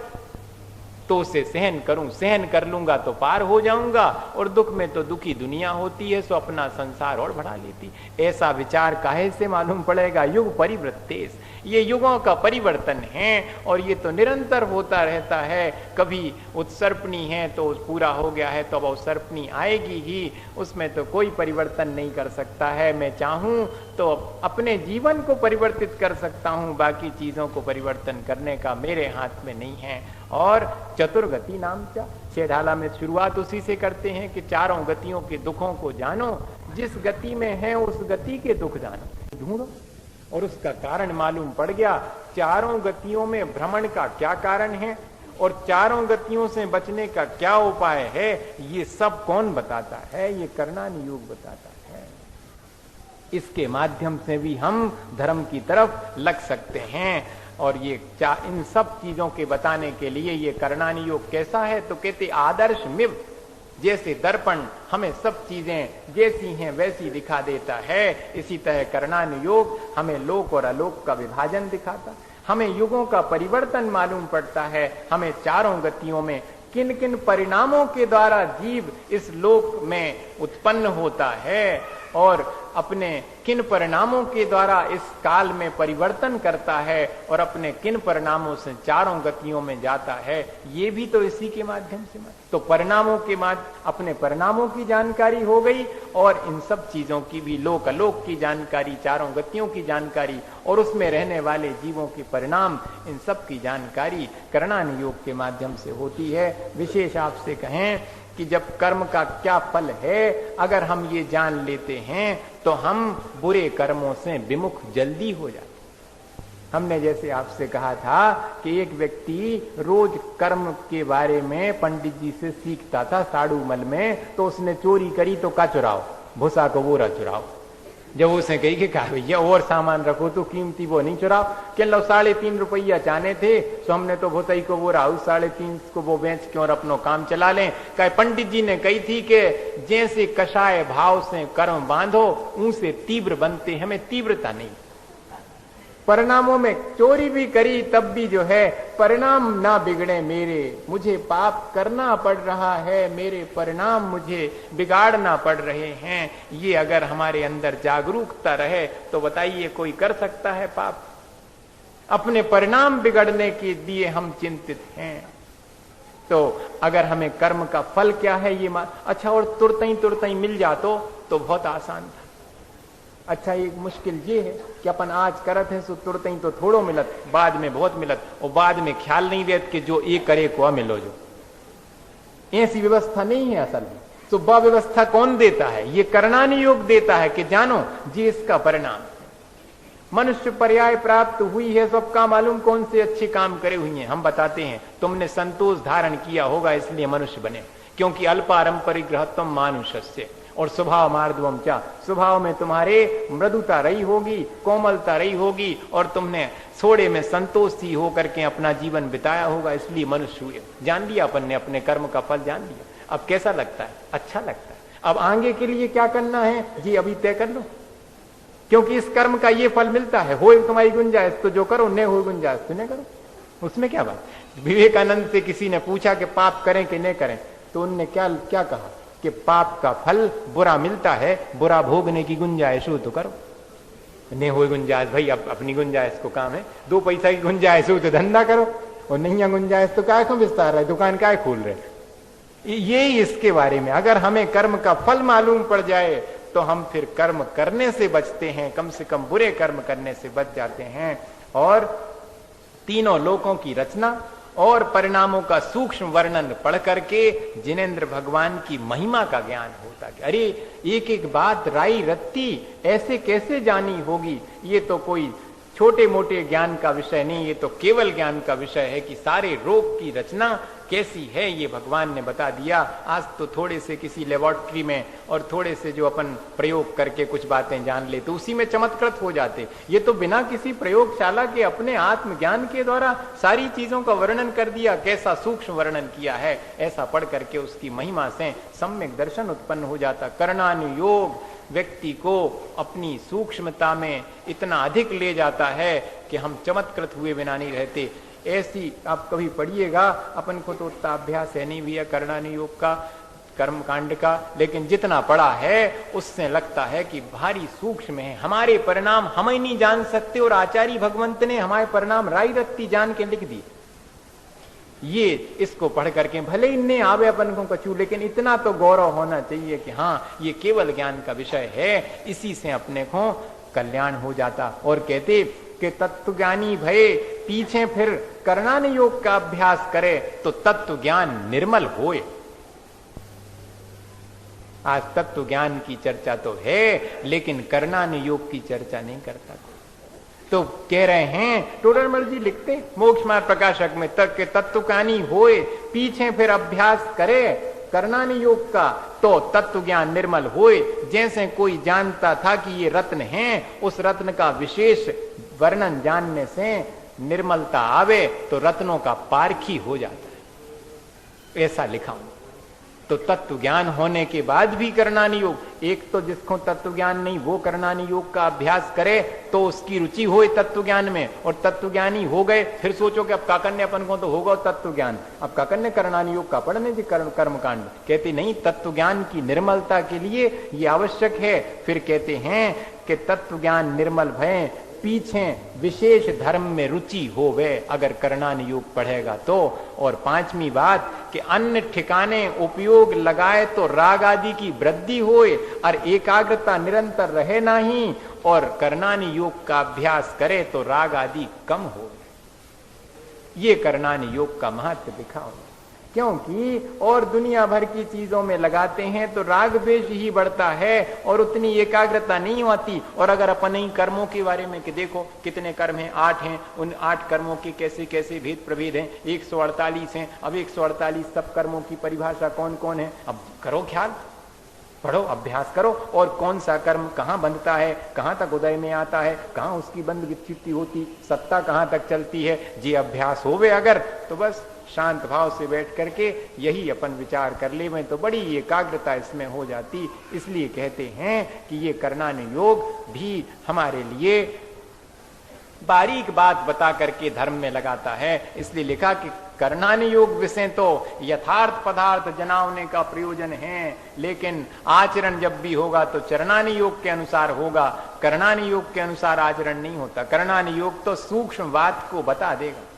तो उसे सहन करूं, सहन कर लूंगा तो पार हो जाऊंगा। और दुख में तो दुखी दुनिया होती है, सो अपना संसार और बढ़ा लेती। ऐसा विचार काहे से मालूम पड़ेगा? युग परिवृत्तेश, ये युगों का परिवर्तन है और ये तो निरंतर होता रहता है। कभी उत्सर्पणी है तो पूरा हो गया है तो अब अवसर्पणी आएगी ही, उसमें तो कोई परिवर्तन नहीं कर सकता है। मैं चाहूं तो अपने जीवन को परिवर्तित कर सकता हूं, बाकी चीजों को परिवर्तन करने का मेरे हाथ में नहीं है। और चतुर्गति नाम क्या, छेढाला में शुरुआत उसी से करते हैं कि 4 गतियों के दुखों को जानो, जिस गति में है उस गति के दुख जानो, ढूंढो। और उसका कारण मालूम पड़ गया। 4 गतियों में भ्रमण का क्या कारण है और 4 गतियों से बचने का क्या उपाय है, ये सब कौन बताता है? ये कर्णानुयोग बताता है। इसके माध्यम से भी हम धर्म की तरफ लग सकते हैं। और ये इन सब चीजों के बताने के लिए ये कर्णानुयोग कैसा है, तो कहते आदर्श मिव, जैसे दर्पण हमें सब चीजें जैसी हैं वैसी दिखा देता है, इसी तरह कर्णानुयोग हमें लोक और अलोक का विभाजन दिखाता, हमें युगों का परिवर्तन मालूम पड़ता है। हमें 4 गतियों में किन किन परिणामों के द्वारा जीव इस लोक में उत्पन्न होता है और अपने किन परिणामों के द्वारा इस काल में परिवर्तन करता है और अपने किन परिणामों से 4 गतियों में जाता है, ये भी तो इसी के माध्यम से। तो परिणामों के अपने परिणामों की जानकारी हो गई और इन सब चीजों की भी लोक अलोक की जानकारी, 4 गतियों की जानकारी और उसमें रहने वाले जीवों के परिणाम, इन सब की जानकारी कर्णानुयोग के माध्यम से होती है। विशेष आपसे कहें कि जब कर्म का क्या फल है, अगर हम ये जान लेते हैं तो हम बुरे कर्मों से विमुख जल्दी हो जाते। हमने जैसे आपसे कहा था कि एक व्यक्ति रोज कर्म के बारे में पंडित जी से सीखता था साड़ूमल में, तो उसने चोरी करी तो का चुराओ, भूसा को बोरा चुराओ। जब उसने कही कि कहा भैया और सामान रखो तो कीमती वो नहीं चुराओ, कह लो 3.5 रुपया चाहने थे तो हमने तो भूसाई को वो राहु 3.5 को वो बेच के और अपनो काम चला लें। कहे पंडित जी ने कही थी कि जैसे कषाय भाव से कर्म बांधो उनसे तीव्र बनते, हमें तीव्रता नहीं। परिणामों में चोरी भी करी तब भी जो है परिणाम ना बिगड़े मेरे, मुझे पाप करना पड़ रहा है, मेरे परिणाम मुझे बिगाड़ना पड़ रहे हैं। ये अगर हमारे अंदर जागरूकता रहे तो बताइए कोई कर सकता है पाप? अपने परिणाम बिगड़ने के लिए हम चिंतित हैं। तो अगर हमें कर्म का फल क्या है ये अच्छा, और तुरंत ही मिल जातो तो बहुत आसान था। अच्छा, एक मुश्किल ये है कि अपन आज करत है सो तुरंत ही तो थोड़ो मिलत, बाद में बहुत मिलत, और बाद में ख्याल नहीं देत कि जो एक करे को मिलो। जो ऐसी व्यवस्था नहीं है असल में। तो वह व्यवस्था कौन देता है? ये करणानि योग देता है कि जानो जी इसका परिणाम मनुष्य पर्याय प्राप्त हुई है। सबका मालूम कौन से अच्छे काम करे हुए हैं। हम बताते हैं तुमने संतोष धारण किया होगा इसलिए मनुष्य बने, क्योंकि अल्पारम परिग्रहत्व मानुषस्य और स्वभाव मार्दवम चा, स्वभाव में तुम्हारे मृदुता रही होगी, कोमलता रही होगी, और तुमने थोड़े में संतोषी होकर के अपना जीवन बिताया होगा, इसलिए मनुष्य हुए। जान लिया अपन ने, अपने कर्म का फल जान लिया। अब कैसा लगता है? अच्छा लगता है। अब आगे के लिए क्या करना है जी अभी तय कर लो, क्योंकि इस कर्म का ये फल मिलता है। हो तुम्हारी गुंजाइश तो जो करो, न हो गुंजाइश तो न करो, उसमें क्या बात। विवेकानंद से किसी ने पूछा कि पाप करें कि न करें, तो उनने क्या कहा कि पाप का फल बुरा मिलता है, बुरा भोगने की गुंजाइश हो तो करो, नहीं हो गुंजाइश भाई अब अपनी गुंजाइश को काम है, 2 पैसा की गुंजाइश हो तो धंधा करो, और नहीं है गुंजाइश तो काय को विस्तार है, दुकान काय खोल रहे। ये इसके बारे में अगर हमें कर्म का फल मालूम पड़ जाए तो हम फिर कर्म करने से बचते हैं, कम से कम बुरे कर्म करने से बच जाते हैं। और तीनों लोकों की रचना और परिणामों का सूक्ष्म वर्णन पढ़ करके जिनेंद्र भगवान की महिमा का ज्ञान होता है। अरे एक एक बात राई रत्ती ऐसे कैसे जानी होगी। ये तो कोई छोटे मोटे ज्ञान का विषय नहीं, ये तो केवल ज्ञान का विषय है कि सारे रोग की रचना कैसी है ये भगवान ने बता दिया। आज तो थोड़े से किसी लेबोरेटरी में और थोड़े से जो अपन प्रयोग करके कुछ बातें जान ले तो उसी में चमत्कृत हो जाते। ये तो बिना किसी प्रयोगशाला के अपने आत्मज्ञान के द्वारा सारी चीजों का वर्णन कर दिया। कैसा सूक्ष्म वर्णन किया है, ऐसा पढ़ करके उसकी महिमा से सम्यक दर्शन उत्पन्न हो जाता। कर्णानुयोग व्यक्ति को अपनी सूक्ष्मता में इतना अधिक ले जाता है कि हम चमत्कृत हुए बिना नहीं रहते। ऐसी आप कभी पढ़िएगा, अपन को तो उतना अभ्यास है नहीं भी कर्णानुयोग का, कर्म कांड का, लेकिन जितना पढ़ा है उससे लगता है कि भारी सूक्ष्म है। हमारे परिणाम हम ही नहीं जान सकते और आचार्य भगवंत ने हमारे परिणाम राई रत्ती जान के लिख दी। ये इसको पढ़ करके भले ही नहीं आवे अपन को कछू, लेकिन इतना तो गौरव होना चाहिए कि हाँ ये केवल ज्ञान का विषय है, इसी से अपने को कल्याण हो जाता। और कहते कि तत्वज्ञानी भये पीछे फिर कर्णानुयोग का अभ्यास करे तो तत्व ज्ञान निर्मल होए। आज तत्व ज्ञान की चर्चा तो है लेकिन कर्णानुयोग की चर्चा नहीं करता। तो कह रहे हैं टोडरमल जी लिखते मोक्ष मार्ग प्रकाशक में तक के तत्वज्ञानी होए पीछे फिर अभ्यास करे कर्णानुयोग का तो तत्व ज्ञान निर्मल होए। जैसे कोई जानता था कि ये रत्न है, उस रत्न का विशेष वर्णन जानने से निर्मलता आवे तो रत्नों का पारखी हो जाता है, ऐसा लिखा हूं। तो तत्व ज्ञान होने के बाद भी कर्णानुयोग, एक तो जिसको तत्व ज्ञान नहीं वो कर्णानुयोग का अभ्यास करे तो उसकी रुचि होए तत्व ज्ञान में, और तत्व ज्ञानी हो गए फिर सोचो कि अब काकन्य अपन को तो होगा तत्व ज्ञान, अब काकन्य कर्णानुयोग का पढ़ने जी कर्म कांड। कहते नहीं, तत्व ज्ञान की निर्मलता के लिए ये आवश्यक है। फिर कहते हैं कि तत्व ज्ञान निर्मल भय पीछे विशेष धर्म में रुचि हो वे अगर कर्णानुयोग पढ़ेगा तो। और 5वीं बात कि अन्य ठिकाने उपयोग लगाए तो राग आदि की वृद्धि होए और एकाग्रता निरंतर रहे नहीं, और कर्णानुयोग का अभ्यास करे तो राग आदि कम हो। ये कर्णानुयोग का महत्व लिखा हो। क्योंकि और दुनिया भर की चीजों में लगाते हैं तो राग द्वेष ही बढ़ता है और उतनी एकाग्रता नहीं होती। और अगर अपन ही कर्मों के बारे में कि देखो कितने कर्म हैं, 8 हैं, उन 8 कर्मों के कैसे कैसे भेद प्रभेद हैं, 148 हैं। अब 148 सब कर्मों की परिभाषा कौन कौन है, अब करो ख्याल, पढ़ो, अभ्यास करो, और कौन सा कर्म कहाँ बंधता है, कहाँ तक उदय में आता है, कहाँ उसकी बंद विच्छित्ति होती, सत्ता कहाँ तक चलती है। ये अभ्यास होवे अगर तो बस शांत भाव से बैठ करके यही अपन विचार कर ले में तो बड़ी एकाग्रता इसमें हो जाती। इसलिए कहते हैं कि ये करणानुयोग भी हमारे लिए बारीक बात बता करके धर्म में लगाता है। इसलिए लिखा कि करणानुयोग विषय तो यथार्थ पदार्थ जनावने का प्रयोजन है, लेकिन आचरण जब भी होगा तो चरणानुयोग के अनुसार होगा, करणानुयोग के अनुसार आचरण नहीं होता। करणानुयोग तो सूक्ष्म बात को बता देगा।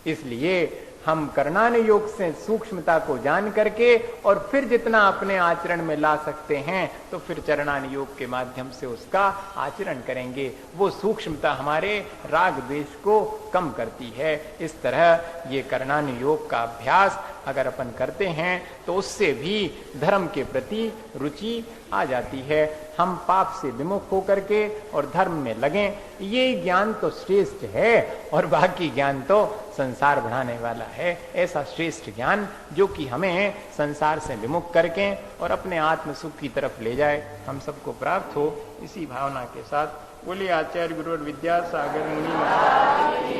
इसलिए हम करणानुयोग से सूक्ष्मता को जान करके और फिर जितना अपने आचरण में ला सकते हैं तो फिर चरणानुयोग के माध्यम से उसका आचरण करेंगे। वो सूक्ष्मता हमारे राग द्वेष को कम करती है। इस तरह ये करणानुयोग का अभ्यास अगर अपन करते हैं तो उससे भी धर्म के प्रति रुचि आ जाती है। हम पाप से विमुख होकर के और धर्म में लगें, ये ज्ञान तो श्रेष्ठ है और बाकी ज्ञान तो संसार बढ़ाने वाला है। ऐसा श्रेष्ठ ज्ञान जो कि हमें संसार से विमुख करके और अपने आत्म सुख की तरफ ले जाए, हम सबको प्राप्त हो। इसी भावना के साथ बोलिए आचार्य गुरु विद्यासागर मुनि महाराज।